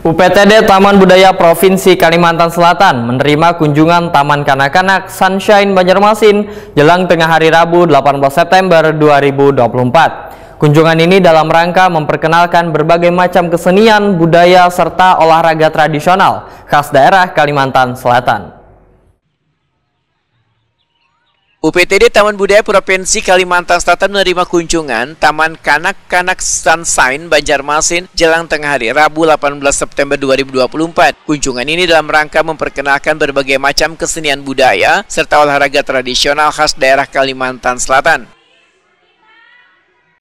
UPTD Taman Budaya Provinsi Kalimantan Selatan menerima kunjungan Taman Kanak-Kanak Sunshine Banjarmasin jelang tengah hari Rabu 18 September 2024. Kunjungan ini dalam rangka memperkenalkan berbagai macam kesenian, budaya, serta olahraga tradisional khas daerah Kalimantan Selatan. UPTD Taman Budaya Provinsi Kalimantan Selatan menerima kunjungan Taman Kanak-Kanak Sunshine Banjarmasin jelang tengah hari Rabu 18 September 2024. Kunjungan ini dalam rangka memperkenalkan berbagai macam kesenian budaya serta olahraga tradisional khas daerah Kalimantan Selatan.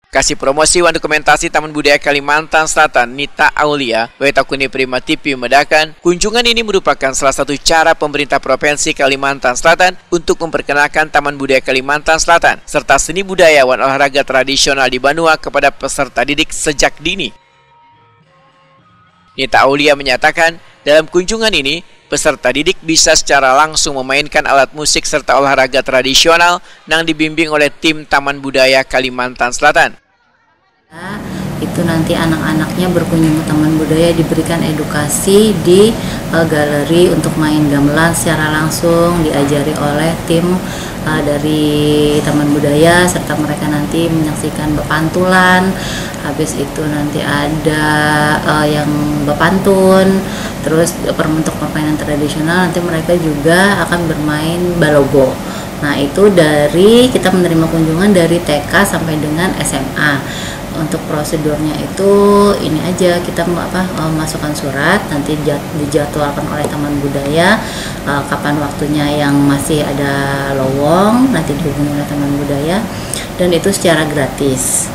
Kasih promosi wan dokumentasi Taman Budaya Kalimantan Selatan, Nita Aulia, Wetakuni Prima TV membedakan, kunjungan ini merupakan salah satu cara pemerintah Provinsi Kalimantan Selatan untuk memperkenalkan Taman Budaya Kalimantan Selatan, serta seni budaya wan olahraga tradisional di Banua kepada peserta didik sejak dini. Nita Aulia menyatakan, dalam kunjungan ini, peserta didik bisa secara langsung memainkan alat musik serta olahraga tradisional yang dibimbing oleh tim Taman Budaya Kalimantan Selatan. Itu nanti anak-anaknya berkunjung ke Taman Budaya diberikan edukasi di galeri untuk main gamelan secara langsung, diajari oleh tim dari Taman Budaya, serta mereka nanti menyaksikan bepantulan. Habis itu nanti ada yang bepantun, terus untuk permainan tradisional nanti mereka juga akan bermain balogo. Nah, itu dari kita menerima kunjungan dari TK sampai dengan SMA. Untuk prosedurnya itu ini aja, kita masukkan surat, nanti dijadwalkan oleh Taman Budaya kapan waktunya yang masih ada lowong, nanti dihubungi oleh Taman Budaya, dan itu secara gratis.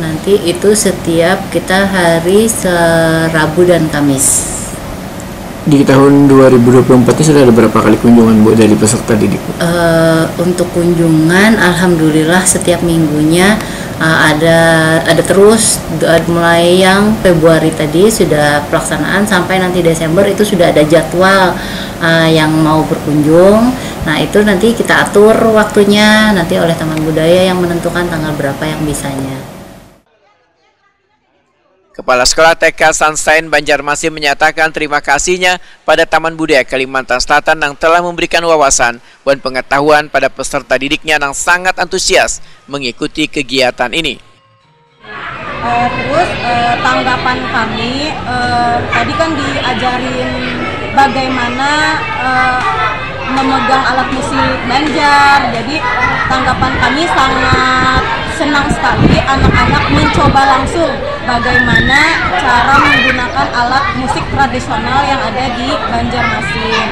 Nanti itu setiap kita hari Rabu dan Kamis. Di tahun 2024 ini sudah ada berapa kali kunjungan Bu dari peserta didik? Untuk kunjungan, alhamdulillah setiap minggunya ada terus, mulai yang Februari tadi sudah pelaksanaan sampai nanti Desember itu sudah ada jadwal yang mau berkunjung. Nah, itu nanti kita atur waktunya nanti oleh Taman Budaya yang menentukan tanggal berapa yang bisanya. Kepala Sekolah TK Sunshine Banjarmasin menyatakan terima kasihnya pada Taman Budaya Kalimantan Selatan yang telah memberikan wawasan dan pengetahuan pada peserta didiknya yang sangat antusias mengikuti kegiatan ini. Terus tanggapan kami, tadi kan diajarin bagaimana memegang alat musik Banjar, jadi tanggapan kami sangat senang sekali anak-anak mencoba langsung bagaimana cara menggunakan alat musik tradisional yang ada di Banjarmasin.